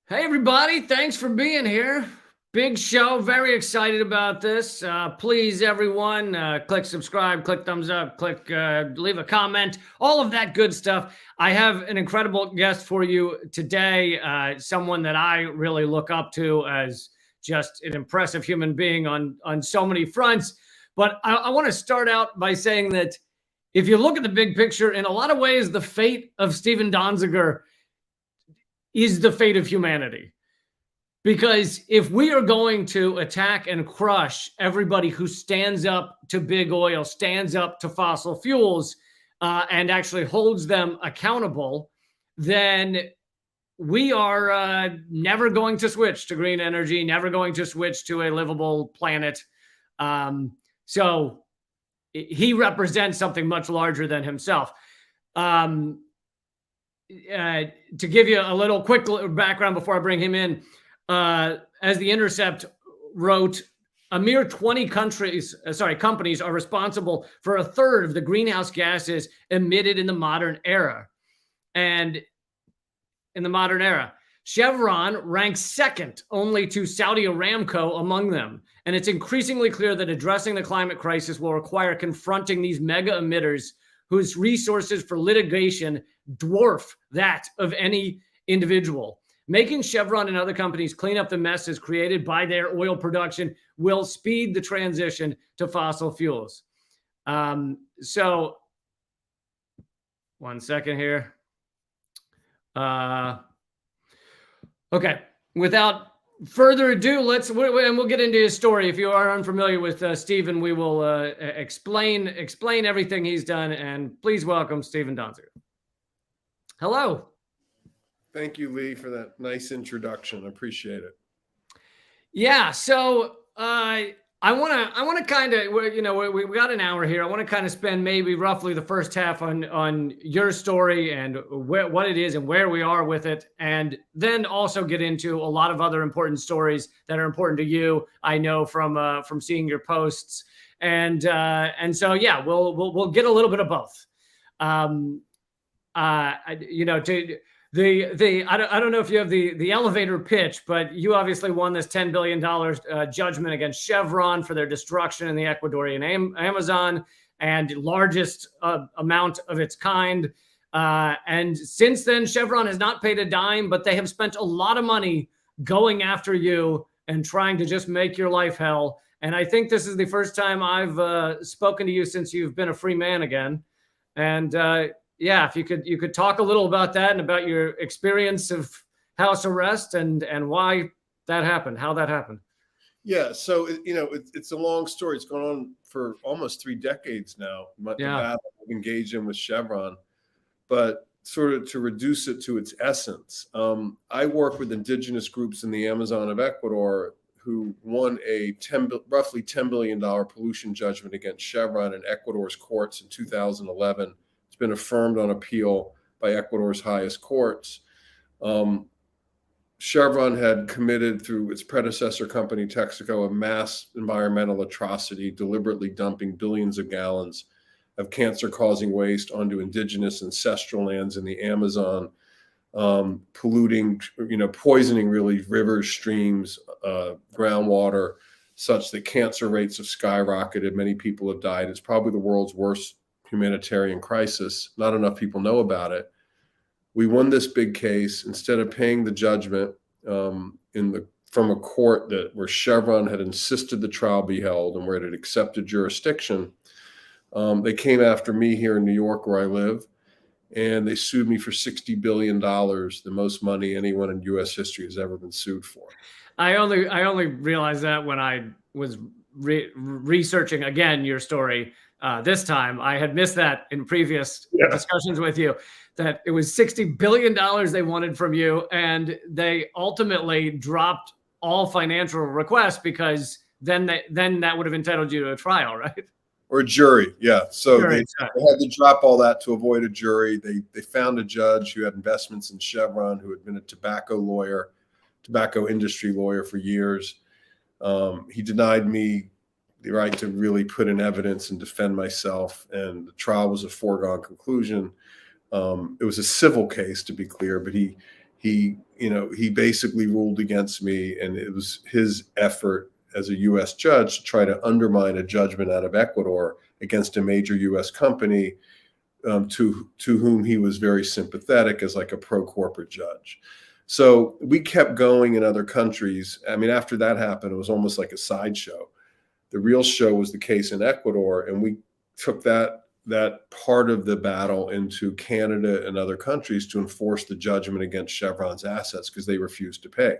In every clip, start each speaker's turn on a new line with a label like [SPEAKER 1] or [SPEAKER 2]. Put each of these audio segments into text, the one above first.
[SPEAKER 1] Hey, everybody. Thanks for being here. Big show. Very excited about this. Please, everyone, click subscribe, click thumbs up, click leave a comment, all of that good stuff. I have an incredible guest for you today, someone that I really look up to as just an impressive human being on so many fronts. But I want to start out by saying that if you look at the big picture, in a lot of ways, the fate of Steven Donziger is the fate of humanity. Because if we are going to attack and crush everybody who stands up to big oil, stands up to fossil fuels, and actually holds them accountable, then we are never going to switch to green energy, never going to switch to a livable planet. So he represents something much larger than himself. To give you a little quick background before I bring him in, as The Intercept wrote, a mere 20 companies are responsible for a third of the greenhouse gases emitted in the modern era. And in the modern era, Chevron ranks second only to Saudi Aramco among them. And it's increasingly clear that addressing the climate crisis will require confronting these mega emitters whose resources for litigation dwarf that of any individual. Making Chevron and other companies clean up the messes created by their oil production will speed the transition to fossil fuels. So, one second here. Okay, without further ado, we'll get into his story. If you are unfamiliar with Steven, we will explain everything he's done. And please welcome Steven Donziger. Hello.
[SPEAKER 2] Thank you, Lee, for that nice introduction. I appreciate it.
[SPEAKER 1] Yeah. So I want to kind of, we got an hour here. I want to kind of spend maybe roughly the first half on your story and what it is and where we are with it, and then also get into a lot of other important stories that are important to you. I know from seeing your posts, and so yeah, we'll get a little bit of both. I don't know if you have the elevator pitch, but you obviously won this $10 billion judgment against Chevron for their destruction in the Ecuadorian Amazon, and largest amount of its kind. And since then, Chevron has not paid a dime, but they have spent a lot of money going after you and trying to just make your life hell. And I think this is the first time I've spoken to you since you've been a free man again. And yeah, if you could talk a little about that and about your experience of house arrest and why that happened, how that happened.
[SPEAKER 2] Yeah, so it's a long story. It's gone on for almost 3 decades now. The battle I've engaged in with Chevron, but sort of to reduce it to its essence, I work with indigenous groups in the Amazon of Ecuador who won a roughly $10 billion pollution judgment against Chevron in Ecuador's courts in 2011. It's been affirmed on appeal by Ecuador's highest courts. Chevron had committed through its predecessor company, Texaco, a mass environmental atrocity, deliberately dumping billions of gallons of cancer-causing waste onto indigenous ancestral lands in the Amazon, polluting, poisoning really rivers, streams, groundwater, such that cancer rates have skyrocketed. Many people have died. It's probably the world's worst humanitarian crisis. Not enough people know about it. We won this big case. Instead of paying the judgment from a court where Chevron had insisted the trial be held and where it had accepted jurisdiction, they came after me here in New York, where I live, and they sued me for $60 billion, the most money anyone in U.S. history has ever been sued for.
[SPEAKER 1] I only realized that when I was researching again your story. This time, I had missed that in previous discussions with you, that it was $60 billion they wanted from you, and they ultimately dropped all financial requests because then that would have entitled you to a trial, right?
[SPEAKER 2] Or a jury, yeah. So they had to drop all that to avoid a jury. They found a judge who had investments in Chevron, who had been a tobacco industry lawyer for years. He denied me the right to really put in evidence and defend myself, and the trial was a foregone conclusion. It was a civil case, to be clear, but he he basically ruled against me, and it was his effort as a U.S. judge to try to undermine a judgment out of Ecuador against a major U.S. company, to whom he was very sympathetic as like a pro-corporate judge. So we kept going in other countries. I mean, after that happened, it was almost like a sideshow. The real show was the case in Ecuador, and we took that part of the battle into Canada and other countries to enforce the judgment against Chevron's assets because they refused to pay.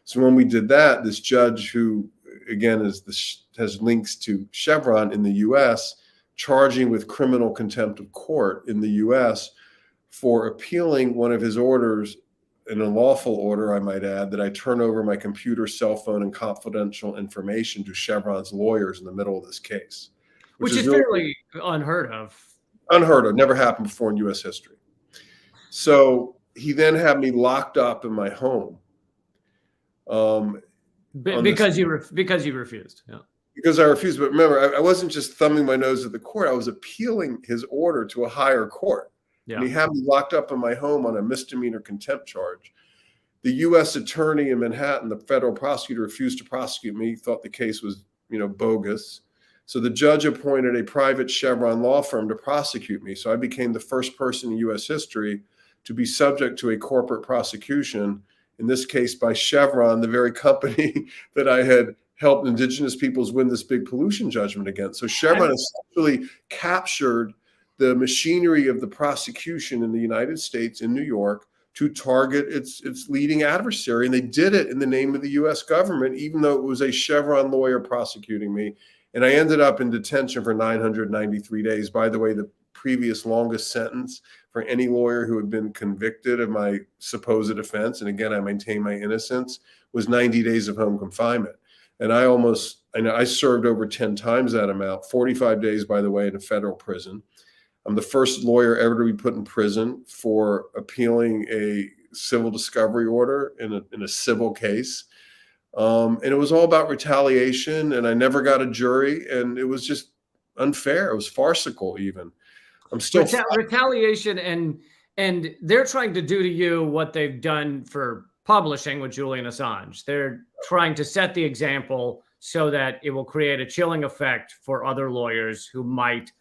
[SPEAKER 2] So when we did that, this judge, who again has links to Chevron in the U.S., charging with criminal contempt of court in the U.S. for appealing one of his orders, an unlawful order, I might add, that I turn over my computer, cell phone, and confidential information to Chevron's lawyers in the middle of this case.
[SPEAKER 1] Which is really fairly unheard of.
[SPEAKER 2] Unheard of, never happened before in U.S. history. So he then had me locked up in my home.
[SPEAKER 1] Because you refused. Yeah.
[SPEAKER 2] Because I refused. But remember, I wasn't just thumbing my nose at the court. I was appealing his order to a higher court. Yeah. And he had me locked up in my home on a misdemeanor contempt charge. The U.S. attorney in Manhattan, the federal prosecutor, refused to prosecute me. He thought the case was, bogus. So the judge appointed a private Chevron law firm to prosecute me. So I became the first person in U.S. history to be subject to a corporate prosecution, in this case by Chevron, the very company that I had helped indigenous peoples win this big pollution judgment against. So Chevron essentially captured the machinery of the prosecution in the United States, in New York, to target its leading adversary. And they did it in the name of the U.S. government, even though it was a Chevron lawyer prosecuting me. And I ended up in detention for 993 days. By the way, the previous longest sentence for any lawyer who had been convicted of my supposed offense, and again, I maintain my innocence, was 90 days of home confinement. And I served over 10 times that amount, 45 days, by the way, in a federal prison. I'm the first lawyer ever to be put in prison for appealing a civil discovery order in a civil case. And it was all about retaliation, and I never got a jury, and it was just unfair. It was farcical even. I'm still
[SPEAKER 1] retaliation, and they're trying to do to you what they've done for publishing with Julian Assange. They're trying to set the example so that it will create a chilling effect for other lawyers who might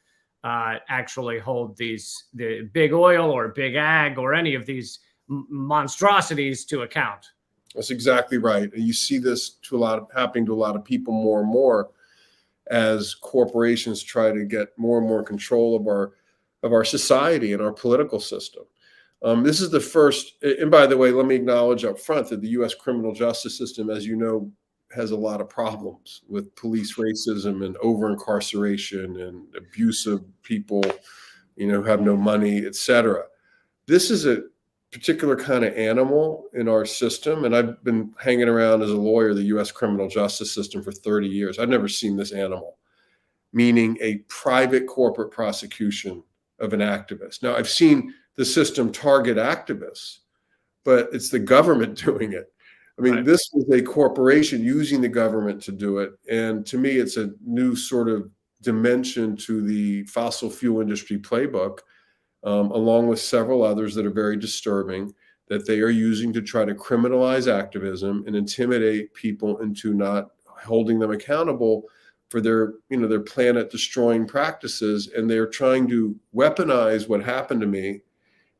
[SPEAKER 1] actually hold the big oil or big ag or any of these monstrosities to account.
[SPEAKER 2] That's exactly right. You see this happening to a lot of people more and more as corporations try to get more and more control of our society and our political system. This is the first, and by the way, let me acknowledge up front that the U.S. criminal justice system, as you know, has a lot of problems with police racism and over-incarceration and abusive people, who have no money, et cetera. This is a particular kind of animal in our system, and I've been hanging around as a lawyer the U.S. criminal justice system for 30 years. I've never seen this animal, meaning a private corporate prosecution of an activist. Now, I've seen the system target activists, but it's the government doing it. I mean, right. This was a corporation using the government to do it, and to me, it's a new sort of dimension to the fossil fuel industry playbook, along with several others that are very disturbing, that they are using to try to criminalize activism and intimidate people into not holding them accountable for their planet destroying practices. And they're trying to weaponize what happened to me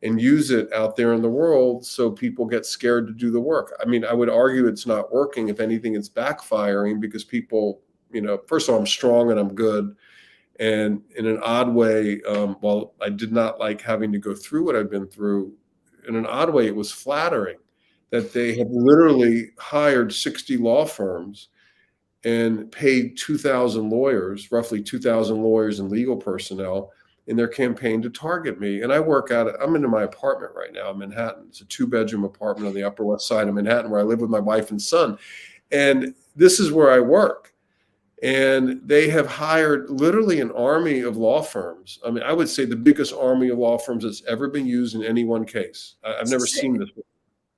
[SPEAKER 2] and use it out there in the world so people get scared to do the work. I mean, I would argue it's not working. If anything, it's backfiring because people, first of all, I'm strong and I'm good. And in an odd way, while I did not like having to go through what I've been through, in an odd way, it was flattering that they have literally hired 60 law firms and paid 2,000 lawyers, roughly 2,000 lawyers and legal personnel in their campaign to target me. And I'm in my apartment right now in Manhattan. It's a 2-bedroom apartment on the Upper West Side of Manhattan where I live with my wife and son. And this is where I work. And they have hired literally an army of law firms. I mean, I would say the biggest army of law firms that's ever been used in any one case. I've never seen this before.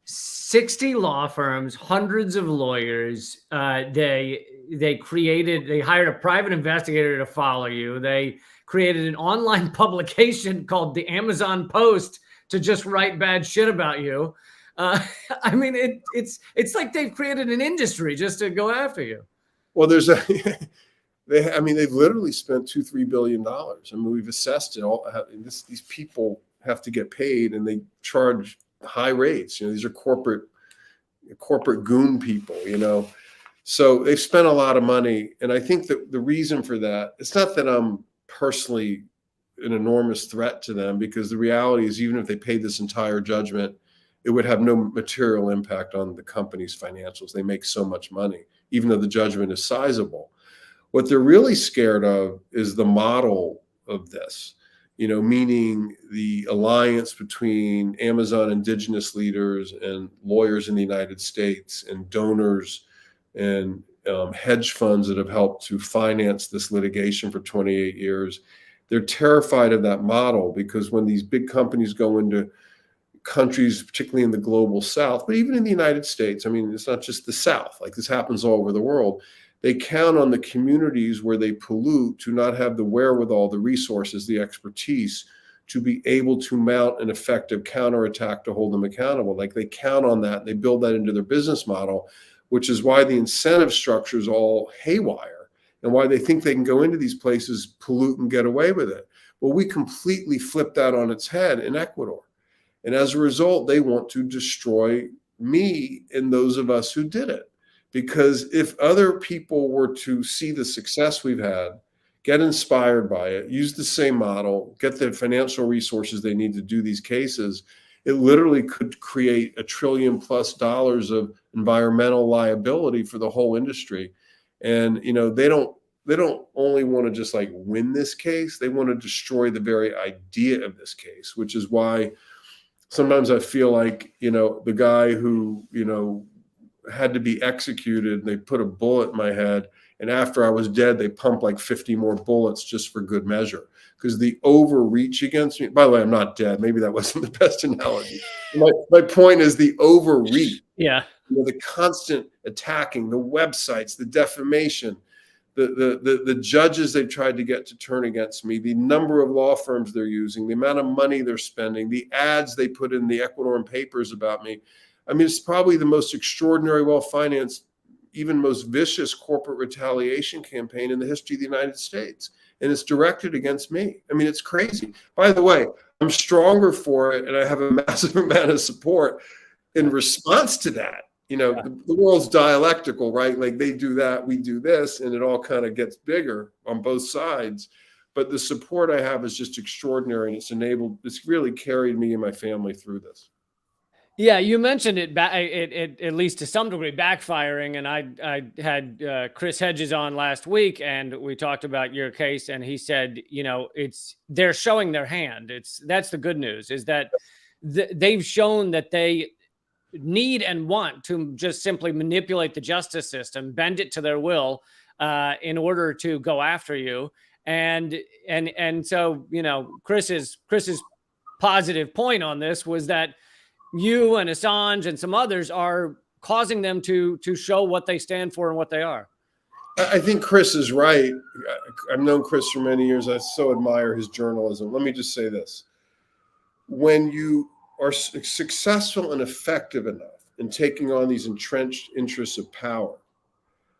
[SPEAKER 1] 60 law firms, hundreds of lawyers. They hired a private investigator to follow you. They created an online publication called the Amazon Post to just write bad shit about you. Uh, I mean, it's like they've created an industry just to go after you.
[SPEAKER 2] Well, I mean, they've literally spent $2-3 billion. I mean, we've assessed it all. These people have to get paid, and they charge high rates. These are corporate goon people. So they've spent a lot of money, and I think that the reason for that, it's not that I'm personally an enormous threat to them, because the reality is, even if they paid this entire judgment, it would have no material impact on the company's financials. They make so much money, even though the judgment is sizable. What they're really scared of is the model of this, meaning the alliance between Amazon indigenous leaders and lawyers in the United States and donors and hedge funds that have helped to finance this litigation for 28 years. They're terrified of that model, because when these big companies go into countries, particularly in the global South, but even in the United States, I mean, it's not just the South, like this happens all over the world. They count on the communities where they pollute to not have the wherewithal, the resources, the expertise to be able to mount an effective counterattack to hold them accountable. Like, they count on that. They build that into their business model, which is why the incentive structure is all haywire, and why they think they can go into these places, pollute, and get away with it. Well, we completely flipped that on its head in Ecuador. And as a result, they want to destroy me and those of us who did it. Because if other people were to see the success we've had, get inspired by it, use the same model, get the financial resources they need to do these cases, it literally could create $1 trillion+ of environmental liability for the whole industry. And they don't only want to just like win this case, they want to destroy the very idea of this case, which is why sometimes I feel like, the guy who, had to be executed, they put a bullet in my head, and after I was dead, they pumped like 50 more bullets just for good measure. Because the overreach against me, by the way, I'm not dead. Maybe that wasn't the best analogy. My point is the overreach.
[SPEAKER 1] Yeah.
[SPEAKER 2] The constant attacking, the websites, the defamation, the judges they've tried to get to turn against me, the number of law firms they're using, the amount of money they're spending, the ads they put in the Ecuadorian papers about me. I mean, it's probably the most extraordinary, well-financed, even most vicious corporate retaliation campaign in the history of the United States. And it's directed against me. I mean, it's crazy. By the way, I'm stronger for it, and I have a massive amount of support in response to that. The world's dialectical, right? Like, they do that, we do this, and it all kind of gets bigger on both sides. But the support I have is just extraordinary, and it's really carried me and my family through this.
[SPEAKER 1] Yeah, you mentioned it, at least to some degree, backfiring. And I had Chris Hedges on last week, and we talked about your case, and he said, they're showing their hand. That's the good news, is that they've shown that they need and want to just simply manipulate the justice system, bend it to their will, in order to go after you. And so, Chris's positive point on this was that you and Assange and some others are causing them to show what they stand for and what they are.
[SPEAKER 2] I think Chris is right. I've known Chris for many years. I so admire his journalism. Let me just say this. When you are successful and effective enough in taking on these entrenched interests of power,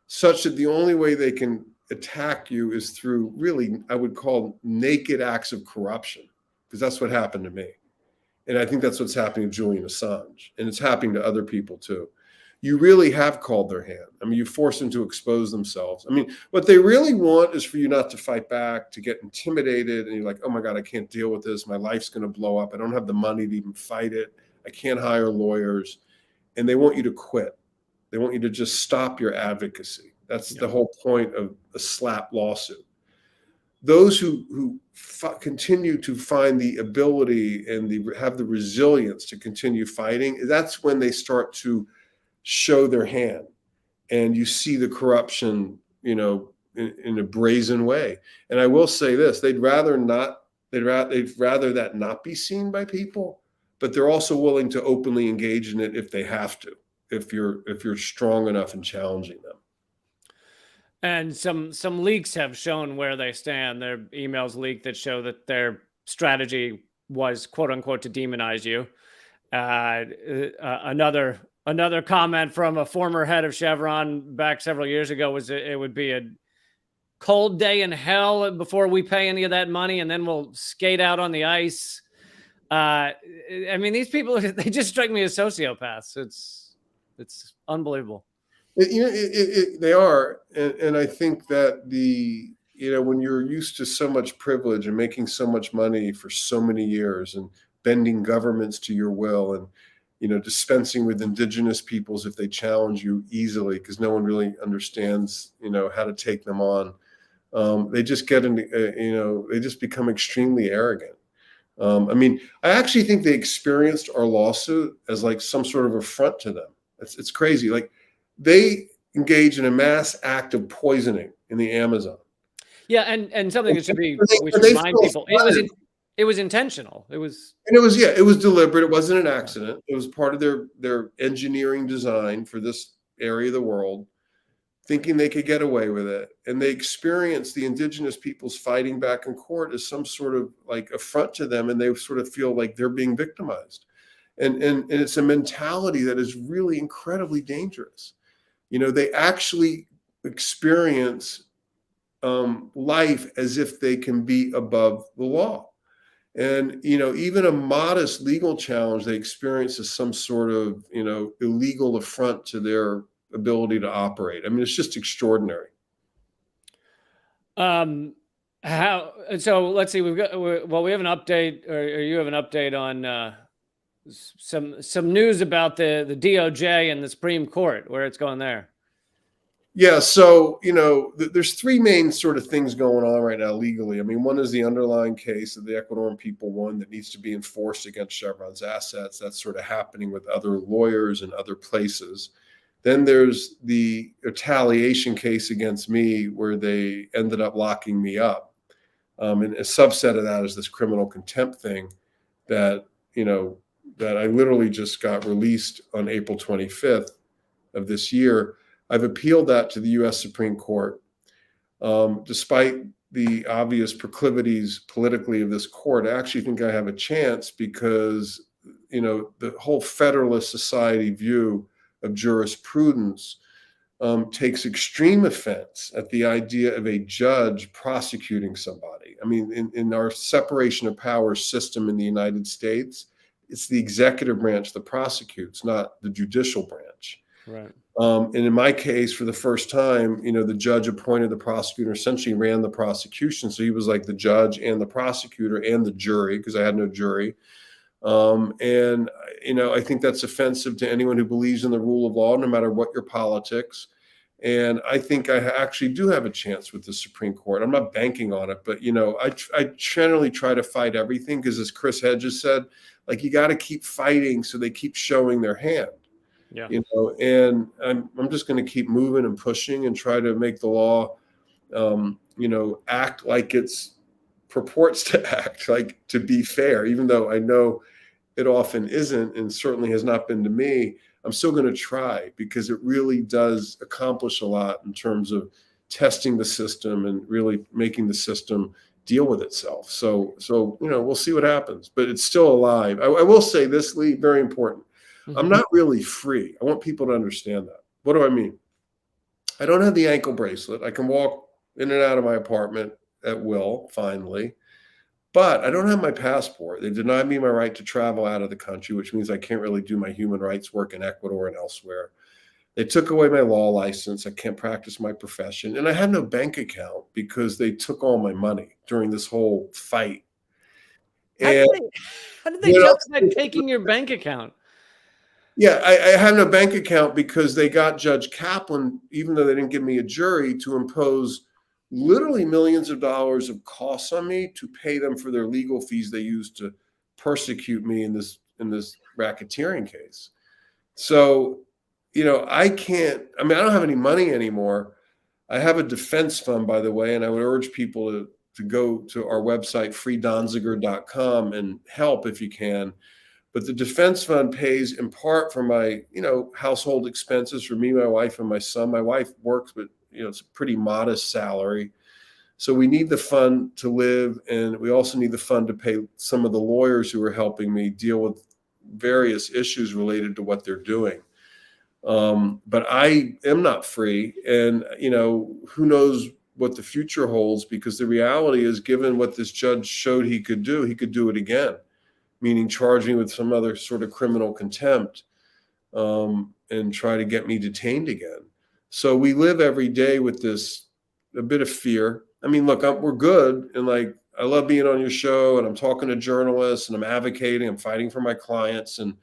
[SPEAKER 2] such that the only way they can attack you is through really, I would call, naked acts of corruption, because that's what happened to me. And I think that's what's happening to Julian Assange. And it's happening to other people too. You really have called their hand. I mean, you force them to expose themselves. I mean, what they really want is for you not to fight back, to get intimidated. And you're like, oh my God, I can't deal with this. My life's going to blow up. I don't have the money to even fight it. I can't hire lawyers. And they want you to quit. They want you to just stop your advocacy. That's the whole point of a slap lawsuit. Those who continue to find the ability and have the resilience to continue fighting, that's when they start to show their hand, and you see the corruption, in a brazen way. And I will say this: they'd rather that not be seen by people, but they're also willing to openly engage in it if they have to, if you're strong enough in challenging them.
[SPEAKER 1] And some leaks have shown where they stand. There are emails leaked that show that their strategy was, quote unquote, to demonize you. Another comment from a former head of Chevron back several years ago was it would be a cold day in hell before we pay any of that money, and then we'll skate out on the ice. I mean, these people, they just strike me as sociopaths. It's unbelievable.
[SPEAKER 2] They are, and I think that when you're used to so much privilege and making so much money for so many years and bending governments to your will and dispensing with indigenous peoples if they challenge you easily because no one really understands how to take them on, they just get into they just become extremely arrogant. I mean, I actually think they experienced our lawsuit as like some sort of affront to them. It's crazy. Like, they engage in a mass act of poisoning in the Amazon.
[SPEAKER 1] Yeah, and something that should be, we should
[SPEAKER 2] they
[SPEAKER 1] remind
[SPEAKER 2] feel
[SPEAKER 1] people, it was intentional. It was
[SPEAKER 2] deliberate. It wasn't an accident. It was part of their engineering design for this area of the world, thinking they could get away with it. And they experienced the indigenous peoples fighting back in court as some sort of like affront to them, and they sort of feel like they're being victimized. And it's a mentality that is really incredibly dangerous. They actually experience life as if they can be above the law. And, even a modest legal challenge they experience as some sort of, illegal affront to their ability to operate. I mean, it's just extraordinary.
[SPEAKER 1] So let's see, we have an update, or you have an update on some news about the DOJ and the Supreme Court, where it's going there.
[SPEAKER 2] Yeah, so there's three main sort of things going on right now legally. I mean, one is the underlying case that the Ecuadorian people won that needs to be enforced against Chevron's assets. That's sort of happening with other lawyers and other places. Then there's the retaliation case against me where they ended up locking me up. And a subset of that is this criminal contempt thing that I literally just got released on April 25th of this year. I've appealed that to the U.S. Supreme Court. Despite the obvious proclivities politically of this court, I actually think I have a chance because, the whole Federalist Society view of jurisprudence takes extreme offense at the idea of a judge prosecuting somebody. I mean, in our separation of powers system in the United States, it's the executive branch that prosecutes, not the judicial branch.
[SPEAKER 1] Right.
[SPEAKER 2] And in my case, for the first time, the judge appointed the prosecutor, essentially ran the prosecution. So he was like the judge and the prosecutor and the jury, because I had no jury. And I think that's offensive to anyone who believes in the rule of law, no matter what your politics. And I think I actually do have a chance with the Supreme Court. I'm not banking on it, but I generally try to fight everything because, as Chris Hedges said, like, you got to keep fighting so they keep showing their hand.
[SPEAKER 1] Yeah.
[SPEAKER 2] And I'm just going to keep moving and pushing and try to make the law, act like it's purports to act, like, to be fair, even though I know it often isn't, and certainly has not been to me. I'm still going to try because it really does accomplish a lot in terms of testing the system and really making the system deal with itself. So we'll see what happens, but it's still alive. I will say this, Lee, very important. Mm-hmm. I'm not really free. I want people to understand that. What do I mean? I don't have the ankle bracelet. I can walk in and out of my apartment at will, finally, but I don't have my passport. They denied me my right to travel out of the country, which means I can't really do my human rights work in Ecuador and elsewhere. They took away my law license. I can't practice my profession. And I had no bank account because they took all my money during this whole fight.
[SPEAKER 1] How did they justify taking your bank account?
[SPEAKER 2] Yeah, I have no bank account because they got Judge Kaplan, even though they didn't give me a jury, to impose literally millions of dollars of costs on me to pay them for their legal fees they used to persecute me in this racketeering case. So, I don't have any money anymore. I have a defense fund, by the way, and I would urge people to go to our website, freedonziger.com, and help if you can. But the defense fund pays in part for my, household expenses for me, my wife, and my son. My wife works, but it's a pretty modest salary. So we need the fund to live, and we also need the fund to pay some of the lawyers who are helping me deal with various issues related to what they're doing. But I am not free, and who knows what the future holds, because the reality is, given what this judge showed he could do it again, meaning charge me with some other sort of criminal contempt, and try to get me detained again. So we live every day with a bit of fear. I mean, look, we're good, and I love being on your show, and I'm talking to journalists, and I'm advocating, I'm fighting for my clients, and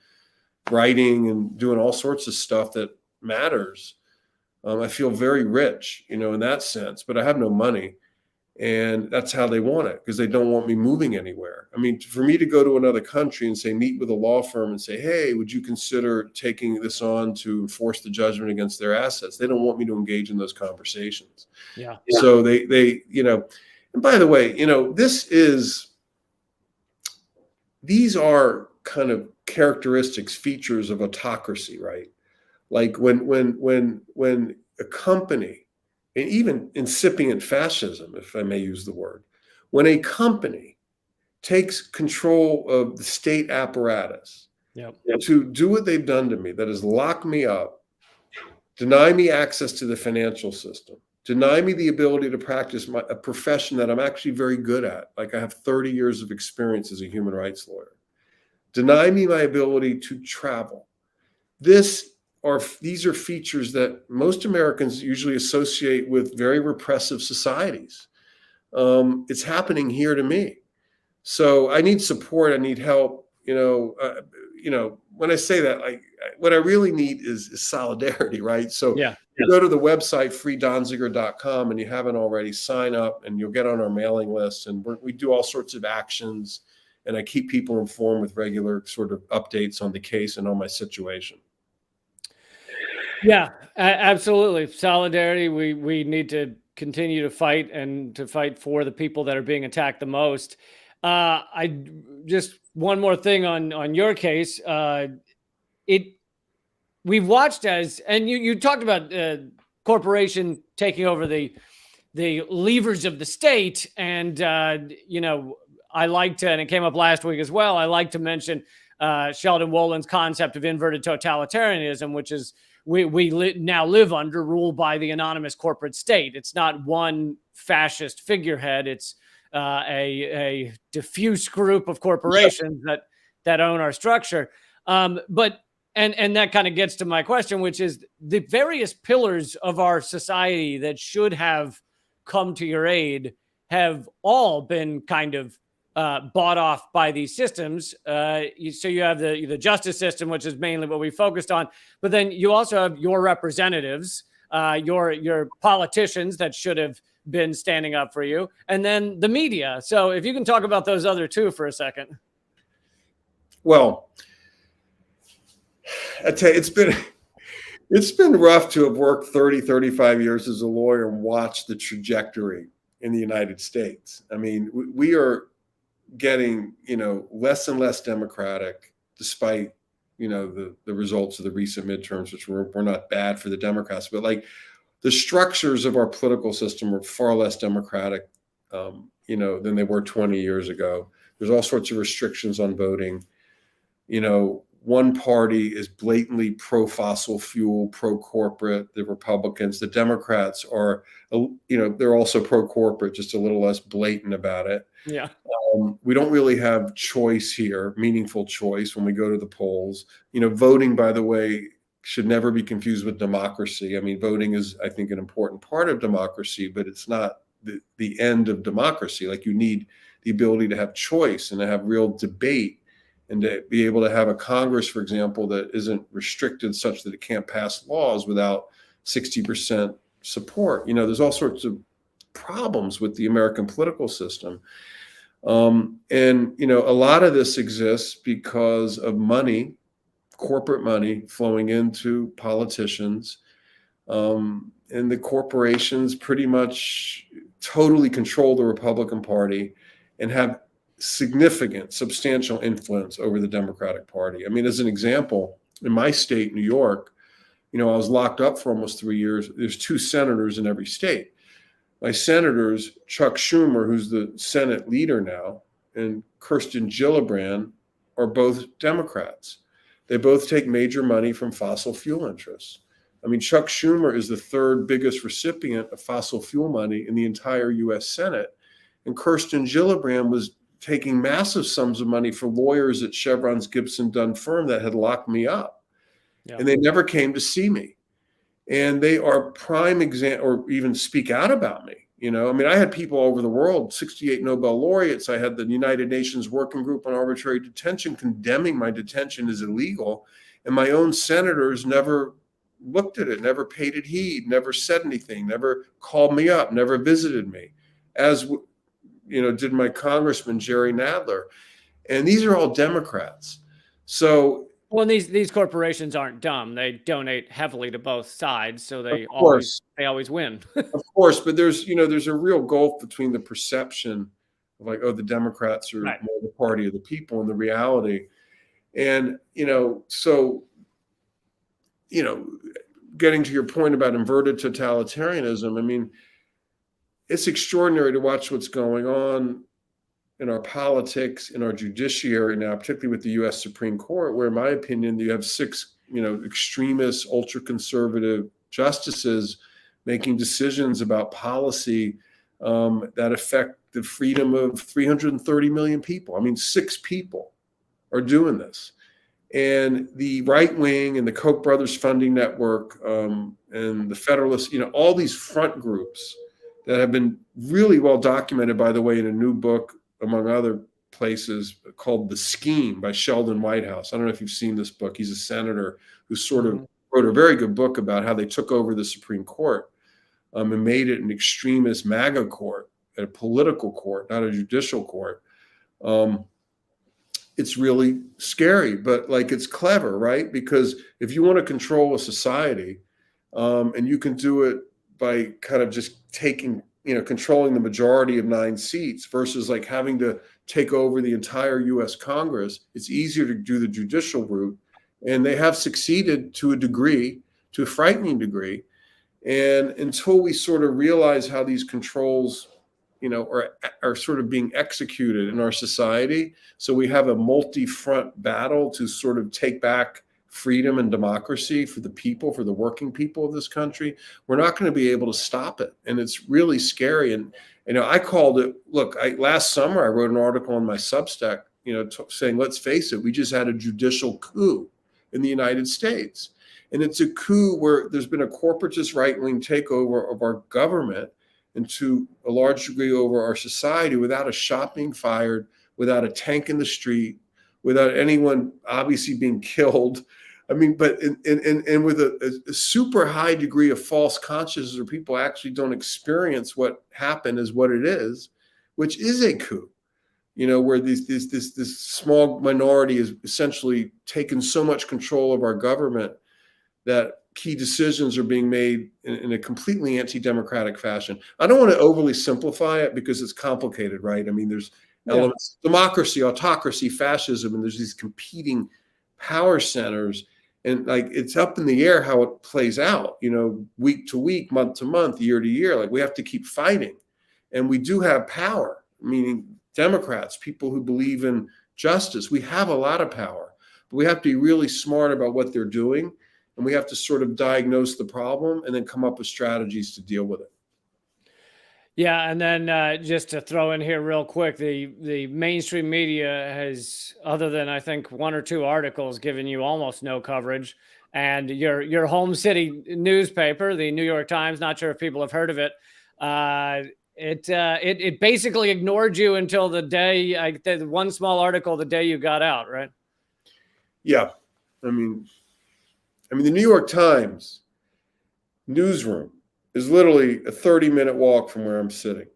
[SPEAKER 2] writing and doing all sorts of stuff that matters. I feel very rich, in that sense, but I have no money. And that's how they want it, because they don't want me moving anywhere. I mean, for me to go to another country and say, meet with a law firm and say, hey, would you consider taking this on to enforce the judgment against their assets? They don't want me to engage in those conversations.
[SPEAKER 1] Yeah.
[SPEAKER 2] So they, and by the way, these are kind of characteristics, features of autocracy, right? Like when a company, and even incipient fascism, if I may use the word, when a company takes control of the state apparatus to do what they've done to me, that is lock me up, deny me access to the financial system, deny me the ability to practice a profession that I'm actually very good at, like I have 30 years of experience as a human rights lawyer, deny me my ability to travel. These are features that most Americans usually associate with very repressive societies. It's happening here to me. So I need support. I need help. When I say that, what I really need is solidarity, right? So you go to the website, freedonziger.com, and you haven't already, sign up, and you'll get on our mailing list. And we do all sorts of actions, and I keep people informed with regular sort of updates on the case and on my situation.
[SPEAKER 1] Yeah, absolutely. Solidarity. We need to continue to fight, and to fight for the people that are being attacked the most. I just, one more thing on your case. We've watched and you talked about corporation taking over the levers of the state. And, I like to, and it came up last week as well, I like to mention Sheldon Wolin's concept of inverted totalitarianism, which is we now live under, ruled by the anonymous corporate state. It's not one fascist figurehead. It's a diffuse group of corporations that own our structure. But that kind of gets to my question, which is the various pillars of our society that should have come to your aid have all been kind of bought off by these systems. So you have the justice system, which is mainly what we focused on, but then you also have your representatives, your politicians that should have been standing up for you, and then the media. So if you can talk about those other two for a second.
[SPEAKER 2] Well, I tell you, it's been rough to have worked 35 years as a lawyer and watched the trajectory in the United States. I mean, we are getting, less and less democratic, despite, the results of the recent midterms, which were not bad for the Democrats, but the structures of our political system are far less democratic, than they were 20 years ago. There's all sorts of restrictions on voting. One party is blatantly pro-fossil fuel, pro-corporate, the Republicans. The Democrats are, they're also pro-corporate, just a little less blatant about it.
[SPEAKER 1] Yeah.
[SPEAKER 2] We don't really have choice here, meaningful choice when we go to the polls. Voting, by the way, should never be confused with democracy. I mean, voting is, I think, an important part of democracy, but it's not the end of democracy. You need the ability to have choice and to have real debate, and to be able to have a Congress, for example, that isn't restricted such that it can't pass laws without 60% support. There's all sorts of problems with the American political system. A lot of this exists because of money, corporate money flowing into politicians. And the corporations pretty much totally control the Republican Party and have significant, substantial influence over the Democratic Party. I mean, as an example, in my state, New York, I was locked up for almost 3 years. There's 2 senators in every state. My senators, Chuck Schumer, who's the Senate leader now, and Kirsten Gillibrand, are both Democrats. They both take major money from fossil fuel interests. I mean, Chuck Schumer is the third biggest recipient of fossil fuel money in the entire US Senate. And Kirsten Gillibrand was taking massive sums of money for lawyers at Chevron's Gibson Dunn firm that had locked me up. Yeah. And they never came to see me. And they are prime example, or even speak out about me. You know, I mean, I had people all over the world, 68 Nobel laureates. I had the United Nations Working Group on Arbitrary Detention condemning my detention as illegal. And my own senators never looked at it, never paid it heed, never said anything, never called me up, never visited me, as you know, did my congressman, Jerry Nadler. And these are all Democrats. So,
[SPEAKER 1] well, these corporations aren't dumb. They donate heavily to both sides, so they always win.
[SPEAKER 2] Of course, but there's a real gulf between the perception of like, oh, the Democrats are more the party of the people, and the reality. And getting to your point about inverted totalitarianism, I mean, it's extraordinary to watch what's going on in our politics, in our judiciary now, particularly with the U.S. Supreme Court, where, in my opinion, you have 6, extremist, ultra-conservative justices making decisions about policy that affect the freedom of 330 million people. I mean, 6 people are doing this. And the right wing and the Koch brothers funding network and the Federalists, all these front groups that have been really well documented, by the way, in a new book, among other places, called The Scheme by Sheldon Whitehouse. I don't know if you've seen this book. He's a senator who sort of wrote a very good book about how they took over the Supreme Court and made it an extremist MAGA court, a political court, not a judicial court. It's really scary, but it's clever, right? Because if you want to control a society, and you can do it by kind of just taking, controlling the majority of 9 seats versus having to take over the entire US Congress, it's easier to do the judicial route. And they have succeeded to a degree, to a frightening degree. And until we sort of realize how these controls, are sort of being executed in our society, so we have a multi-front battle to sort of take back freedom and democracy for the people, for the working people of this country, we're not going to be able to stop it. And it's really scary. And, I called it, look, last summer, I wrote an article on my Substack, saying, let's face it, we just had a judicial coup in the United States. And it's a coup where there's been a corporatist right-wing takeover of our government and to a large degree over our society without a shot being fired, without a tank in the street, without anyone obviously being killed. I mean, but and with a super high degree of false consciousness, where people actually don't experience what happened as what it is, which is a coup, where this small minority has essentially taken so much control of our government that key decisions are being made in a completely anti-democratic fashion. I don't want to overly simplify it because it's complicated, right? I mean, there's elements, democracy, autocracy, fascism, and there's these competing power centers. And it's up in the air how it plays out, week to week, month to month, year to year. We have to keep fighting. And we do have power, meaning Democrats, people who believe in justice. We have a lot of power, but we have to be really smart about what they're doing. And we have to sort of diagnose the problem and then come up with strategies to deal with it.
[SPEAKER 1] Yeah, and then just to throw in here real quick, the mainstream media has, other than I think 1 or 2 articles, given you almost no coverage. And your home city newspaper, the New York Times, not sure if people have heard of it, it basically ignored you until the day, the one small article the day you got out, right?
[SPEAKER 2] Yeah, I mean, the New York Times newsroom is literally a 30-minute walk from where I'm sitting.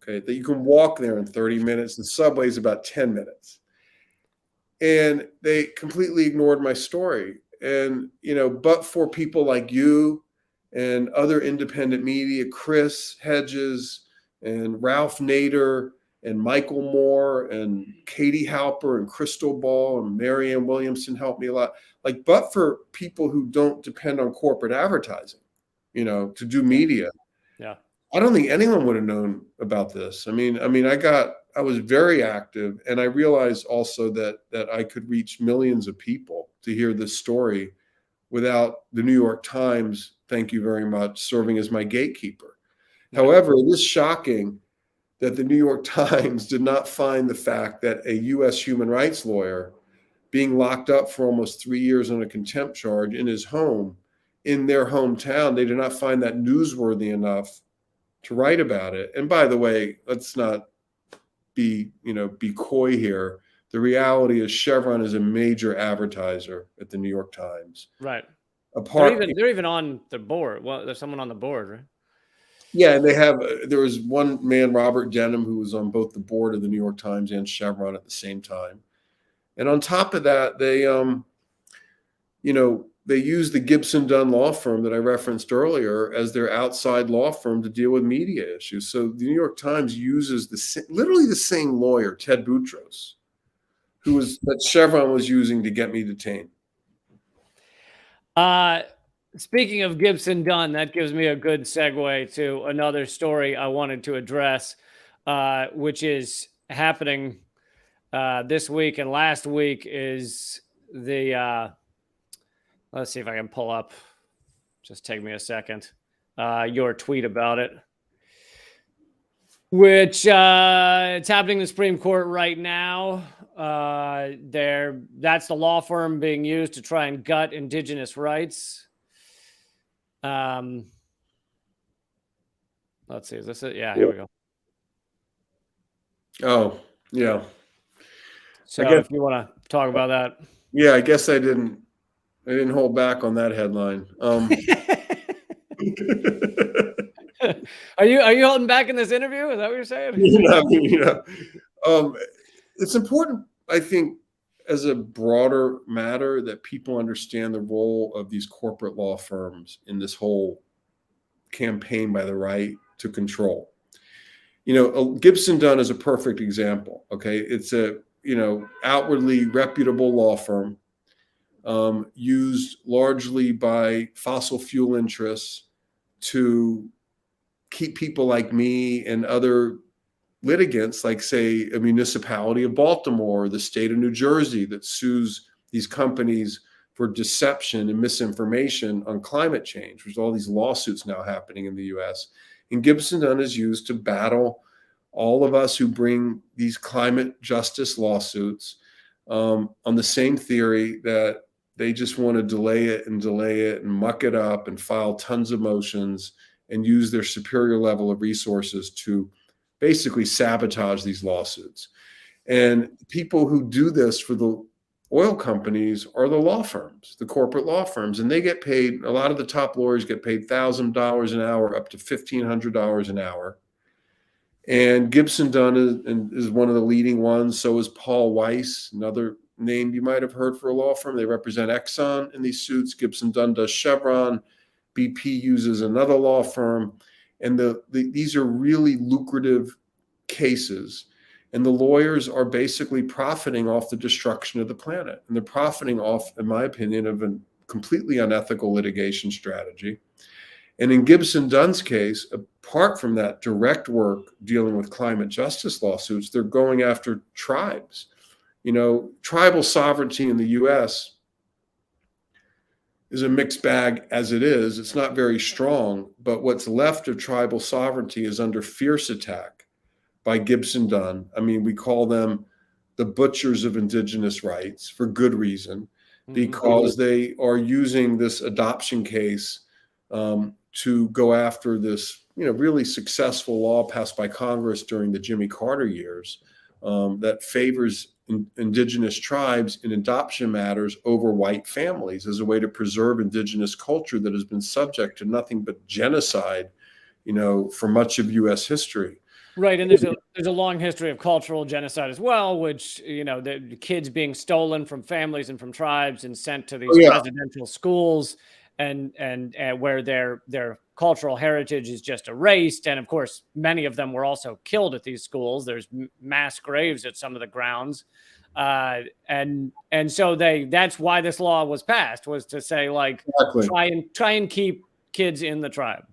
[SPEAKER 2] Okay, that you can walk there in 30 minutes. The subway is about 10 minutes. And they completely ignored my story. And, but for people like you and other independent media, Chris Hedges and Ralph Nader and Michael Moore and Katie Halper and Crystal Ball and Marianne Williamson helped me a lot. But for people who don't depend on corporate advertising, to do media.
[SPEAKER 1] Yeah.
[SPEAKER 2] I don't think anyone would have known about this. I was very active, and I realized also that I could reach millions of people to hear this story without the New York Times, thank you very much, serving as my gatekeeper. However, it is shocking that the New York Times did not find the fact that a U.S. human rights lawyer being locked up for almost 3 years on a contempt charge in his home, in their hometown, they did not find that newsworthy enough to write about it. And by the way, let's not be coy here. The reality is Chevron is a major advertiser at the New York Times.
[SPEAKER 1] Right.
[SPEAKER 2] Apart,
[SPEAKER 1] they're even on the board. Well, there's someone on the board, right?
[SPEAKER 2] Yeah, and there was one man, Robert Denham, who was on both the board of the New York Times and Chevron at the same time. And on top of that, they use the Gibson Dunn law firm that I referenced earlier as their outside law firm to deal with media issues. So the New York Times uses literally the same lawyer, Ted Boutros, that Chevron was using to get me detained.
[SPEAKER 1] Speaking of Gibson Dunn, that gives me a good segue to another story I wanted to address, which is happening this week. And last week is the, let's see if I can pull up, just take me a second, your tweet about it, which it's happening in the Supreme Court right now. That's the law firm being used to try and gut indigenous rights. Let's see. Is this it? Yeah, here we go.
[SPEAKER 2] Oh, yeah.
[SPEAKER 1] So if you want to talk about that.
[SPEAKER 2] Yeah, I guess I didn't hold back on that headline.
[SPEAKER 1] Are you holding back in this interview? Is that what you're saying?
[SPEAKER 2] It's important, I think, as a broader matter, that people understand the role of these corporate law firms in this whole campaign by the right to control. Gibson Dunn is a perfect example. Okay, it's a outwardly reputable law firm, used largely by fossil fuel interests to keep people like me and other litigants, like, say, a municipality of Baltimore or the state of New Jersey that sues these companies for deception and misinformation on climate change. There's all these lawsuits now happening in the US. And Gibson Dunn is used to battle all of us who bring these climate justice lawsuits on the same theory that they just want to delay it and muck it up and file tons of motions and use their superior level of resources to basically sabotage these lawsuits. And people who do this for the oil companies are the law firms, the corporate law firms, and they get paid. A lot of the top lawyers get paid $1,000 an hour, up to $1,500 an hour. And Gibson Dunn is one of the leading ones. So is Paul Weiss, another name you might have heard for a law firm. They represent Exxon in these suits. Gibson Dunn does Chevron. BP uses another law firm. And these are really lucrative cases. And the lawyers are basically profiting off the destruction of the planet. And they're profiting off, in my opinion, of a completely unethical litigation strategy. And in Gibson Dunn's case, apart from that direct work dealing with climate justice lawsuits, they're going after tribes. Tribal sovereignty in the US is a mixed bag as it is. It's not very strong, but what's left of tribal sovereignty is under fierce attack by Gibson Dunn. We call them the butchers of indigenous rights for good reason, because they are using this adoption case to go after this, really successful law passed by Congress during the Jimmy Carter years that favors indigenous tribes in adoption matters over white families as a way to preserve indigenous culture that has been subject to nothing but genocide, for much of U.S. history.
[SPEAKER 1] Right, and there's a long history of cultural genocide as well, which the kids being stolen from families and from tribes and sent to these residential schools, and where their cultural heritage is just erased. And of course, many of them were also killed at these schools. There's mass graves at some of the grounds, and so that's why this law was passed, was to say, like, try and keep kids in the tribe.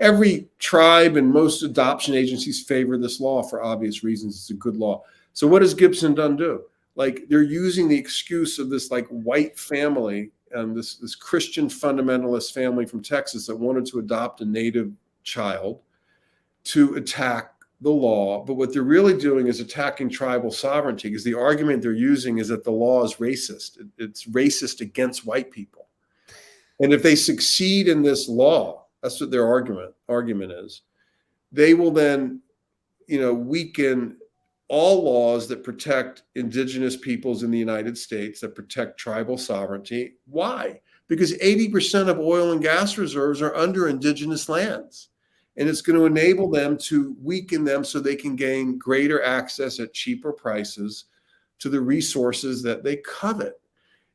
[SPEAKER 2] every tribe and most adoption agencies favor this law for obvious reasons. It's a good law. So what does Gibson Dunn do? Like, they're using the excuse of this like white family and this Christian fundamentalist family from Texas that wanted to adopt a native child to attack the law. But what they're really doing is attacking tribal sovereignty, because the argument they're using is that the law is racist. It's racist against white people. And if they succeed in this law, that's what their argument is, they will then, weaken all laws that protect indigenous peoples in the United States, that protect tribal sovereignty. Why? Because 80% of oil and gas reserves are under indigenous lands. And it's going to enable them to weaken them so they can gain greater access at cheaper prices to the resources that they covet.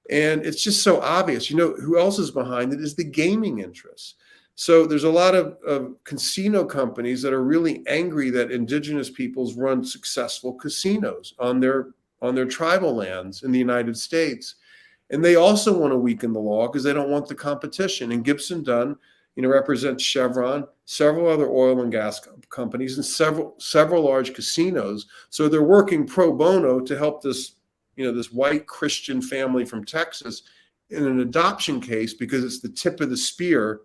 [SPEAKER 2] And it's just so obvious. Who else is behind it is the gaming interests. So there's a lot of casino companies that are really angry that indigenous peoples run successful casinos on their tribal lands in the United States. And they also want to weaken the law because they don't want the competition. And Gibson Dunn, represents Chevron, several other oil and gas companies, and several large casinos. So they're working pro bono to help this white Christian family from Texas in an adoption case, because it's the tip of the spear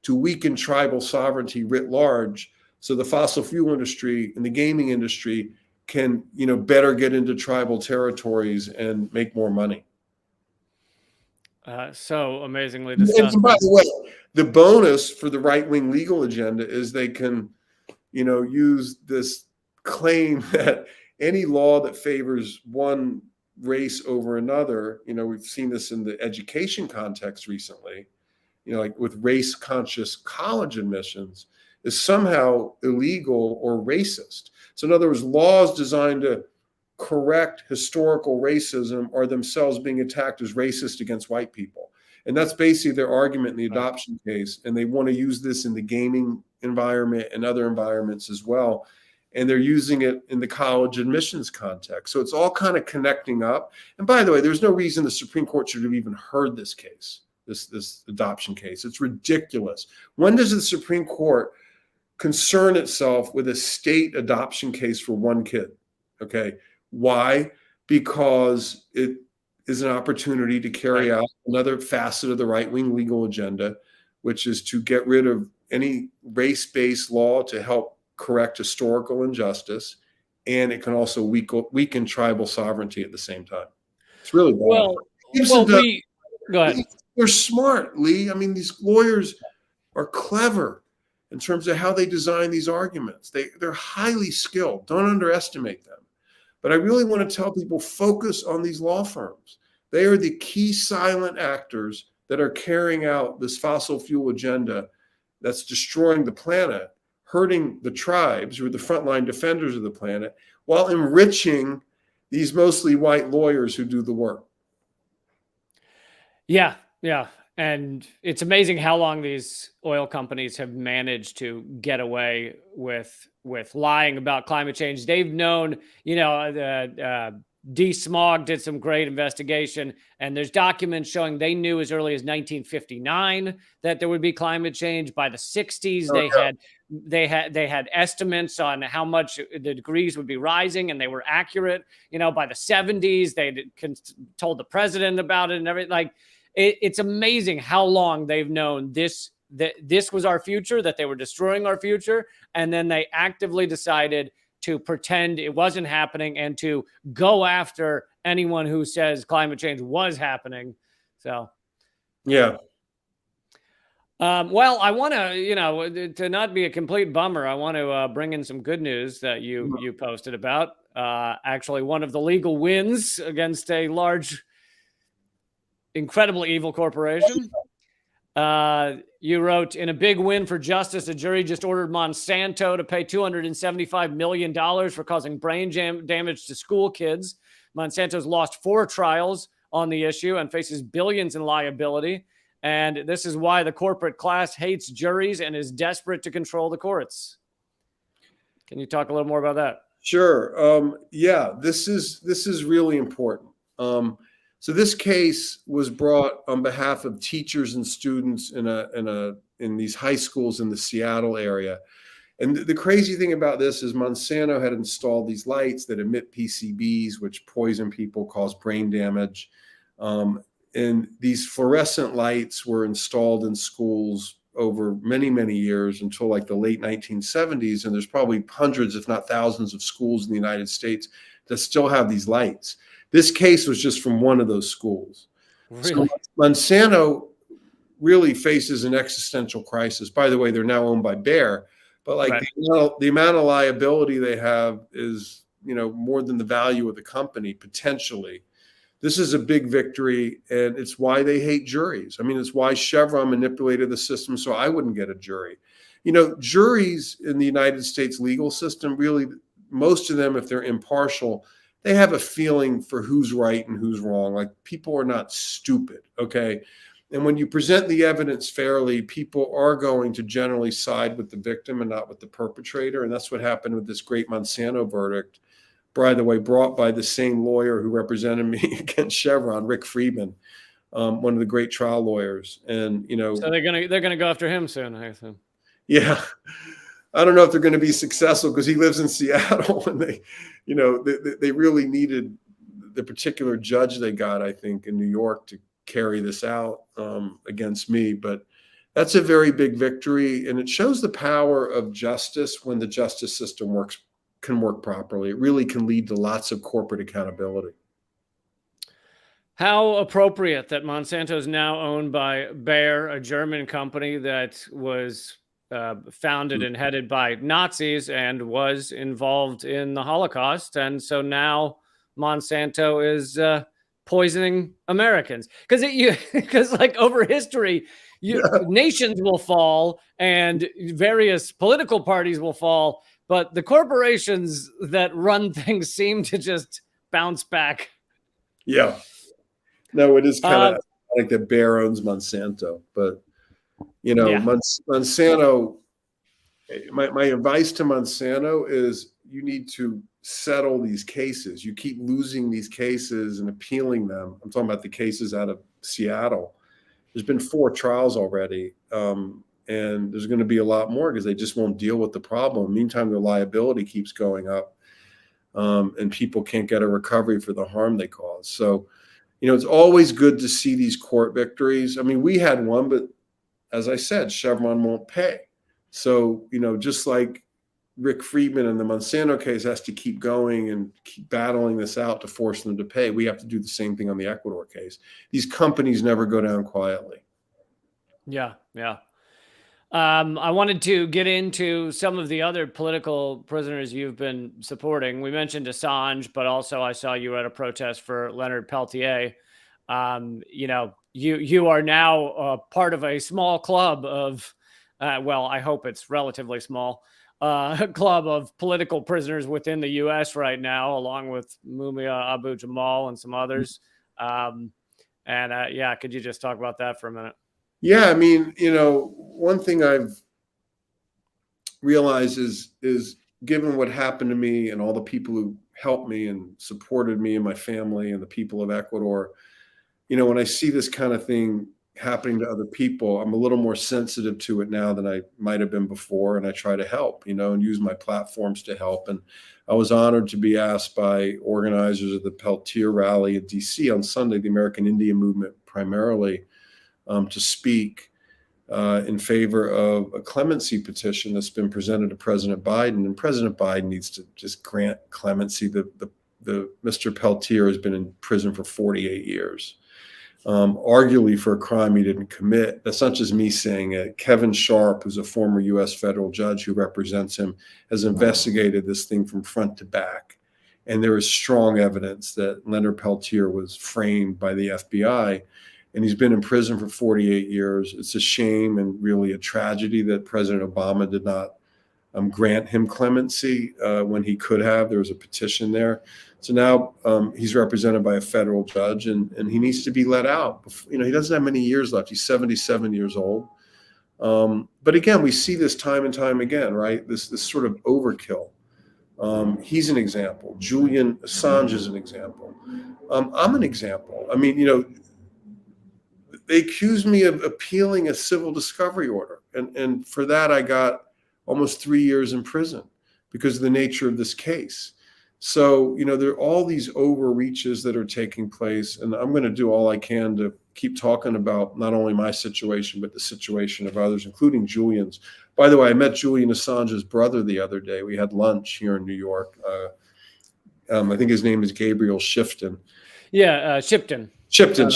[SPEAKER 2] to weaken tribal sovereignty writ large, so the fossil fuel industry and the gaming industry can, better get into tribal territories and make more money.
[SPEAKER 1] So amazingly
[SPEAKER 2] And by the way, the bonus for the right-wing legal agenda is they can, use this claim that any law that favors one race over another, we've seen this in the education context recently, like with race-conscious college admissions, is somehow illegal or racist. So in other words, laws designed to correct historical racism are themselves being attacked as racist against white people. And that's basically their argument in the adoption case. And they want to use this in the gaming environment and other environments as well. And they're using it in the college admissions context. So it's all kind of connecting up. And by the way, there's no reason the Supreme Court should have even heard this case, this adoption case. It's ridiculous. When does the Supreme Court concern itself with a state adoption case for one kid? Okay. Why? Because it is an opportunity to carry out another facet of the right-wing legal agenda, which is to get rid of any race-based law to help correct historical injustice. And it can also weaken tribal sovereignty at the same time. It's really bad.
[SPEAKER 1] Go ahead.
[SPEAKER 2] They're smart, Lee. I mean, these lawyers are clever in terms of how they design these arguments. They're highly skilled. Don't underestimate them. But I really want to tell people, focus on these law firms. They are the key silent actors that are carrying out this fossil fuel agenda that's destroying the planet, hurting the tribes who are the frontline defenders of the planet, while enriching these mostly white lawyers who do the work.
[SPEAKER 1] Yeah. And it's amazing how long these oil companies have managed to get away with lying about climate change. They've known, DeSmog did some great investigation, and there's documents showing they knew as early as 1959 that there would be climate change. By the 60s, they had estimates on how much the degrees would be rising, and they were accurate. By the 70s, they told the president about it and everything. It's amazing how long they've known that this was our future, that they were destroying our future. And then they actively decided to pretend it wasn't happening and to go after anyone who says climate change was happening. So,
[SPEAKER 2] yeah.
[SPEAKER 1] Well, I want to not be a complete bummer, I want to bring in some good news that you posted about. Actually, one of the legal wins against a large, incredibly evil corporation. You wrote, in a big win for justice, a jury just ordered Monsanto to pay $275 million for causing brain damage to school kids. Monsanto's lost 4 trials on the issue and faces billions in liability. And this is why the corporate class hates juries and is desperate to control the courts. Can you talk a little more about that?
[SPEAKER 2] Sure. This is really important. So this case was brought on behalf of teachers and students in in these high schools in the Seattle area. And the crazy thing about this is Monsanto had installed these lights that emit PCBs, which poison people, cause brain damage. And these fluorescent lights were installed in schools over many, many years until like the late 1970s. And there's probably hundreds, if not thousands, of schools in the United States that still have these lights. This case was just from one of those schools.
[SPEAKER 1] Really?
[SPEAKER 2] So Monsanto really faces an existential crisis. By the way, they're now owned by Bayer, but like
[SPEAKER 1] Right.
[SPEAKER 2] the amount of liability they have is, more than the value of the company potentially. This is a big victory, and it's why they hate juries. I mean, it's why Chevron manipulated the system so I wouldn't get a jury. Juries in the United States legal system, really, most of them, if they're impartial, they have a feeling for who's right and who's wrong. Like, people are not stupid, okay? And when you present the evidence fairly, people are going to generally side with the victim and not with the perpetrator. And that's what happened with this great Monsanto verdict, by the way, brought by the same lawyer who represented me against Chevron, Rick Friedman, one of the great trial lawyers. And,
[SPEAKER 1] So they're gonna go after him soon, I assume.
[SPEAKER 2] yeah, I don't know if they're going to be successful because he lives in Seattle, and they really needed the particular judge they got, I think, in New York to carry this out against me. But that's a very big victory, and it shows the power of justice when the justice system can work properly. It really can lead to lots of corporate accountability.
[SPEAKER 1] How appropriate that Monsanto is now owned by Bayer, a German company that was founded and headed by Nazis and was involved in the Holocaust. And so now Monsanto is poisoning Americans because like over history, nations will fall and various political parties will fall, but the corporations that run things seem to just bounce back.
[SPEAKER 2] Yeah. No, it is kind of like that Bayer owns Monsanto, but Monsanto, my advice to Monsanto is you need to settle these cases. You keep losing these cases and appealing them. I'm talking about the cases out of Seattle. There's been 4 trials already, and there's going to be a lot more because they just won't deal with the problem. Meantime, their liability keeps going up, and people can't get a recovery for the harm they cause. So, it's always good to see these court victories. I mean, we had one, but as I said, Chevron won't pay. So, just like Rick Friedman in the Monsanto case has to keep going and keep battling this out to force them to pay, we have to do the same thing on the Ecuador case. These companies never go down quietly.
[SPEAKER 1] Yeah. I wanted to get into some of the other political prisoners you've been supporting. We mentioned Assange, but also I saw you at a protest for Leonard Peltier. You are now part of a small club of, I hope it's relatively small, club of political prisoners within the U.S. right now, along with Mumia Abu-Jamal and some others. Could you just talk about that for a minute?
[SPEAKER 2] Yeah, I mean, one thing I've realized is given what happened to me and all the people who helped me and supported me and my family and the people of Ecuador, when I see this kind of thing happening to other people, I'm a little more sensitive to it now than I might have been before. And I try to help, and use my platforms to help. And I was honored to be asked by organizers of the Peltier rally in DC on Sunday, the American Indian Movement primarily, to speak in favor of a clemency petition that's been presented to President Biden. And President Biden needs to just grant clemency. The Mr. Peltier has been in prison for 48 years. Arguably for a crime he didn't commit. That's not just me saying it. Kevin Sharp, who's a former U.S. federal judge who represents him, has investigated this thing from front to back. And there is strong evidence that Leonard Peltier was framed by the FBI, and he's been in prison for 48 years. It's a shame and really a tragedy that President Obama did not grant him clemency when he could have. There was a petition there. So now he's represented by a federal judge, and he needs to be let out. He doesn't have many years left. He's 77 years old. But again, we see this time and time again, right? This sort of overkill. He's an example. Julian Assange is an example. I'm an example. I mean, they accuse me of appealing a civil discovery order. And for that, I got almost 3 years in prison because of the nature of this case. So, there are all these overreaches that are taking place, and I'm going to do all I can to keep talking about not only my situation, but the situation of others, including Julian's. By the way, I met Julian Assange's brother the other day. We had lunch here in New York. I think his name is Gabriel Shifton.
[SPEAKER 1] Yeah, Shipton.
[SPEAKER 2] Shipton,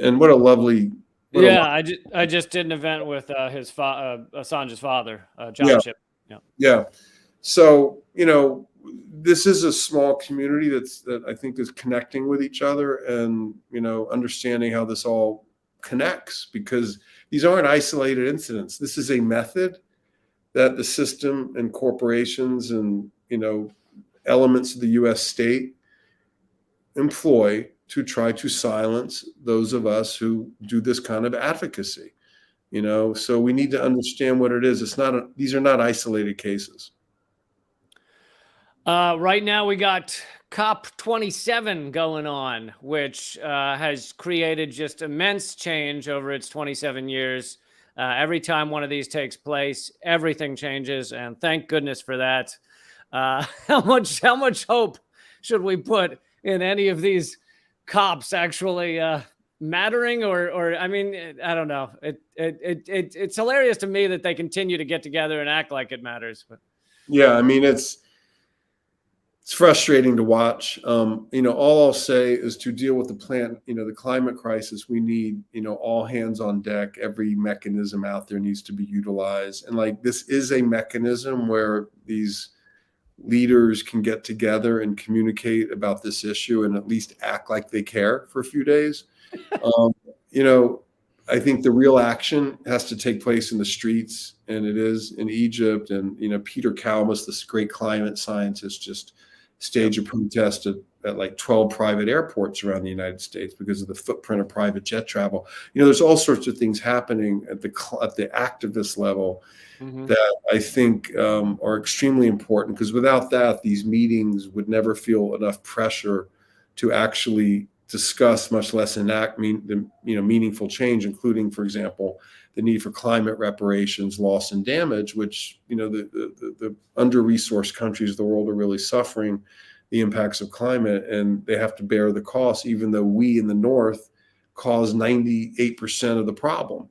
[SPEAKER 2] and what a lovely.
[SPEAKER 1] I just did an event with Assange's father, John Shipton.
[SPEAKER 2] Yeah. So, this is a small community that I think is connecting with each other and, understanding how this all connects, because these aren't isolated incidents. This is a method that the system and corporations and, elements of the US state employ to try to silence those of us who do this kind of advocacy. So we need to understand what it is. These are not isolated cases.
[SPEAKER 1] Right now we got COP27 going on, which has created just immense change over its 27 years. Every time one of these takes place, everything changes, and thank goodness for that. How much hope should we put in any of these COPs actually mattering? Or I mean, I don't know. It's hilarious to me that they continue to get together and act like it matters. But
[SPEAKER 2] yeah, I mean, it's frustrating to watch. All I'll say is, to deal with the climate crisis, we need, all hands on deck. Every mechanism out there needs to be utilized. And this is a mechanism where these leaders can get together and communicate about this issue and at least act like they care for a few days. I think the real action has to take place in the streets, and it is in Egypt. And, Peter Kalmus, this great climate scientist, just staged a protest at 12 private airports around the United States because of the footprint of private jet travel. There's all sorts of things happening at the activist level that I think are extremely important, because without that, these meetings would never feel enough pressure to actually discuss, much less enact meaningful change, including, for example, the need for climate reparations, loss and damage, which the under-resourced countries of the world are really suffering the impacts of climate, and they have to bear the cost, even though we in the North cause 98% of the problem.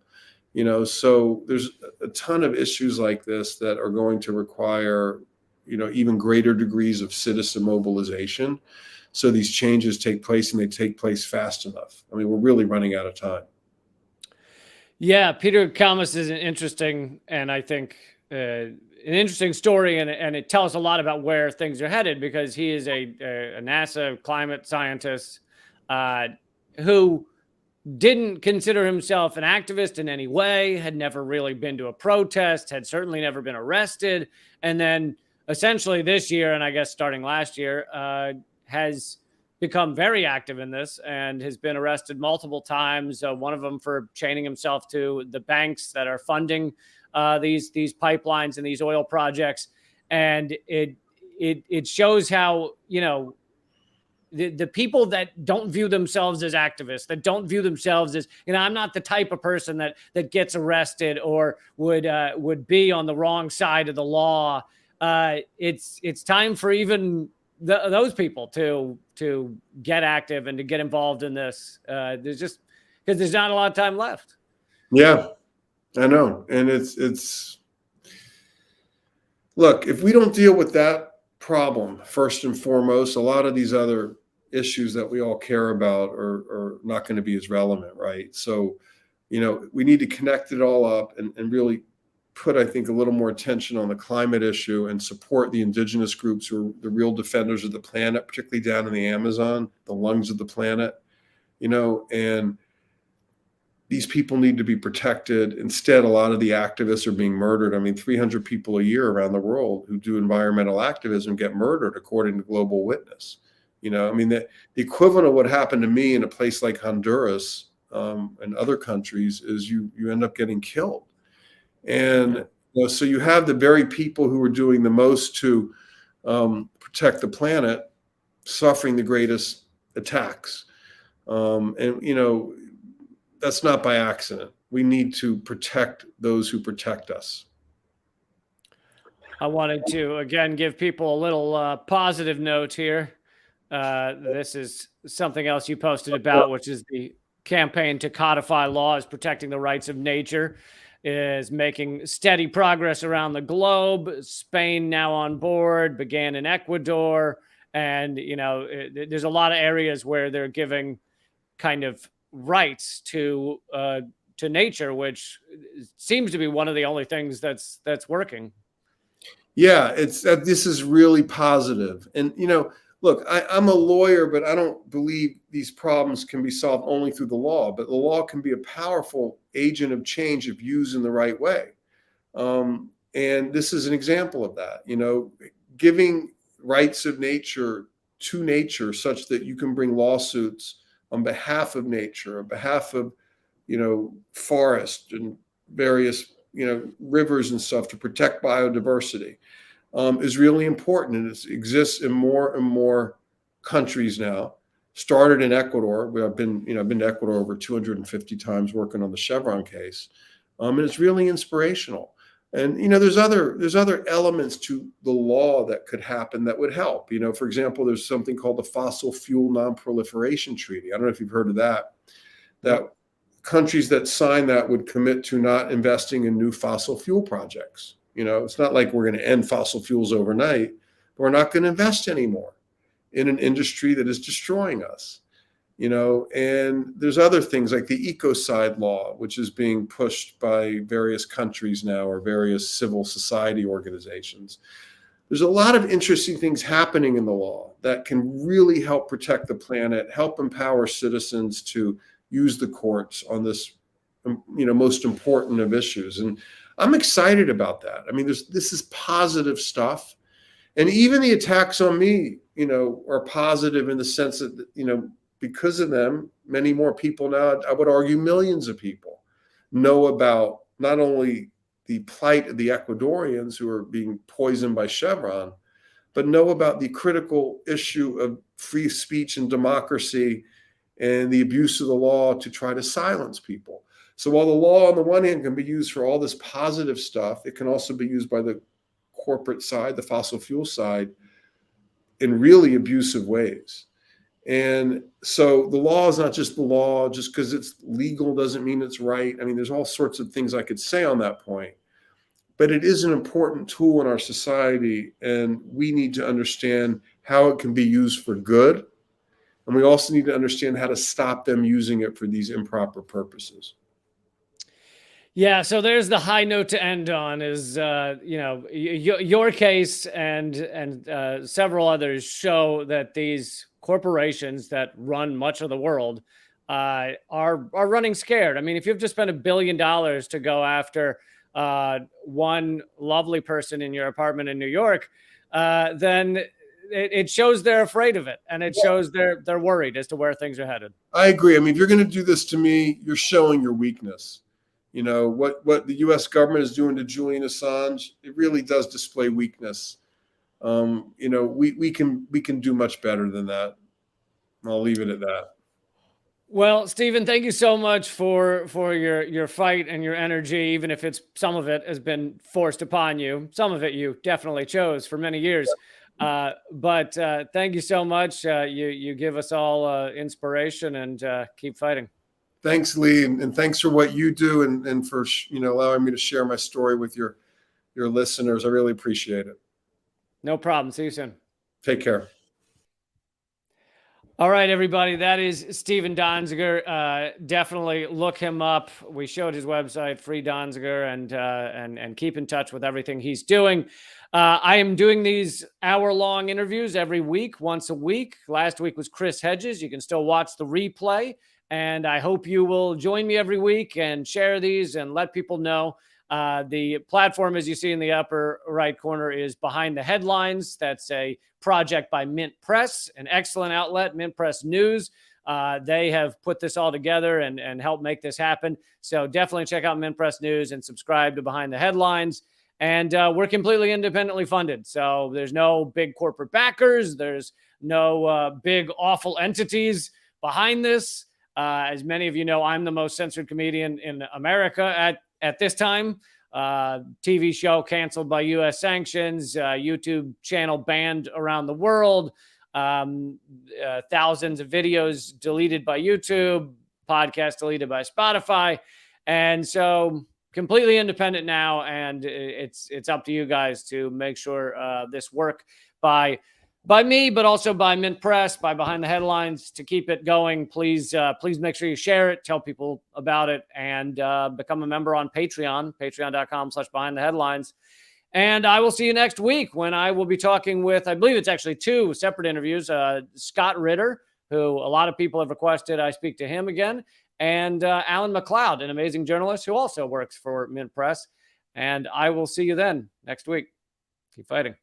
[SPEAKER 2] So there's a ton of issues like this that are going to require, even greater degrees of citizen mobilization, so these changes take place, and they take place fast enough. I mean, we're really running out of time.
[SPEAKER 1] Yeah, Peter Kalmus is an interesting, and I think an interesting story, and it tells a lot about where things are headed, because he is a NASA climate scientist who didn't consider himself an activist in any way, had never really been to a protest, had certainly never been arrested, and then essentially this year, and I guess starting last year, has become very active in this and has been arrested multiple times. One of them for chaining himself to the banks that are funding these pipelines and these oil projects. And it shows how, the people that don't view themselves as activists, that don't view themselves as, I'm not the type of person that gets arrested or would be on the wrong side of the law. It's time for even those people to get active and to get involved in this. There's just, because there's not a lot of time left.
[SPEAKER 2] Yeah, I know. And it's look, if we don't deal with that problem first and foremost, a lot of these other issues that we all care about are not going to be as relevant, right? So, we need to connect it all up and really put, I think, a little more attention on the climate issue and support the indigenous groups who are the real defenders of the planet, particularly down in the Amazon, the lungs of the planet, and these people need to be protected. Instead, a lot of the activists are being murdered. I mean, 300 people a year around the world who do environmental activism get murdered, according to Global Witness. The equivalent of what happened to me in a place like Honduras and other countries is you end up getting killed. And so you have the very people who are doing the most to protect the planet suffering the greatest attacks. That's not by accident. we need to protect those who protect us.
[SPEAKER 1] I wanted to, again, give people a little positive note here. This is something else you posted about, which is the campaign to codify laws protecting the rights of nature is making steady progress around the globe. Spain now on board, began in Ecuador. And, there's a lot of areas where they're giving kind of rights to nature, which seems to be one of the only things that's working.
[SPEAKER 2] Yeah, this is really positive. And, look, I'm a lawyer, but I don't believe these problems can be solved only through the law. But the law can be a powerful agent of change if used in the right way. And this is an example of that, giving rights of nature to nature such that you can bring lawsuits on behalf of nature, on behalf of, forest and various, rivers and stuff to protect biodiversity. Is really important, and it exists in more and more countries now. Started in Ecuador, where I've been to Ecuador over 250 times working on the Chevron case, and it's really inspirational. And there's other elements to the law that could happen that would help. For example, there's something called the Fossil Fuel Non-Proliferation Treaty. I don't know if you've heard of that. That countries that sign that would commit to not investing in new fossil fuel projects. It's not like we're going to end fossil fuels overnight, but we're not going to invest anymore in an industry that is destroying us. And there's other things like the ecocide law, which is being pushed by various countries now, or various civil society organizations. There's a lot of interesting things happening in the law that can really help protect the planet, help empower citizens to use the courts on this, most important of issues. And I'm excited about that. I mean, this is positive stuff. And even the attacks on me, are positive in the sense that, because of them, many more people now, I would argue millions of people, know about not only the plight of the Ecuadorians who are being poisoned by Chevron, but know about the critical issue of free speech and democracy and the abuse of the law to try to silence people. So while the law on the one hand can be used for all this positive stuff, it can also be used by the corporate side, the fossil fuel side, in really abusive ways. And so the law is not just the law. Just because it's legal doesn't mean it's right. I mean, there's all sorts of things I could say on that point. But it is an important tool in our society, and we need to understand how it can be used for good. And we also need to understand how to stop them using it for these improper purposes.
[SPEAKER 1] Yeah, so there's the high note to end on is, your case and several others show that these corporations that run much of the world are running scared. I mean, if you've just spent $1 billion to go after one lovely person in your apartment in New York, then it shows they're afraid of it, and it shows they're worried as to where things are headed. I
[SPEAKER 2] agree. I mean, if you're going to do this to me, you're showing your weakness. What the U.S. government is doing to Julian Assange, it really does display weakness. We can do much better than that. I'll leave it at that.
[SPEAKER 1] Well, Stephen, thank you so much for your fight and your energy, even if some of it has been forced upon you. Some of it you definitely chose for many years. But thank you so much. You give us all inspiration, and keep fighting.
[SPEAKER 2] Thanks, Lee, and thanks for what you do and for allowing me to share my story with your listeners. I really appreciate it.
[SPEAKER 1] No problem. See you soon.
[SPEAKER 2] Take care.
[SPEAKER 1] All right, everybody. That is Stephen Donziger. Definitely look him up. We showed his website, Free Donziger, and keep in touch with everything he's doing. I am doing these hour-long interviews every week, once a week. Last week was Chris Hedges. You can still watch the replay. And I hope you will join me every week and share these and let people know. The platform, as you see in the upper right corner, is Behind the Headlines. That's a project by Mint Press, an excellent outlet, Mint Press News. They have put this all together and helped make this happen. So definitely check out Mint Press News and subscribe to Behind the Headlines. And we're completely independently funded. So there's no big corporate backers. There's no big, awful entities behind this. As many of you know, I'm the most censored comedian in America at this time. TV show canceled by U.S. sanctions, YouTube channel banned around the world, thousands of videos deleted by YouTube, podcast deleted by Spotify. And so completely independent now. And it's up to you guys to make sure this work by me, but also by Mint Press, by Behind the Headlines, to keep it going. Please make sure you share it, tell people about it, and become a member on Patreon, patreon.com/Behind the Headlines. And I will see you next week when I will be talking with, I believe it's actually 2 separate interviews, Scott Ritter, who a lot of people have requested I speak to him again, and Alan McLeod, an amazing journalist who also works for Mint Press. And I will see you then next week. Keep fighting.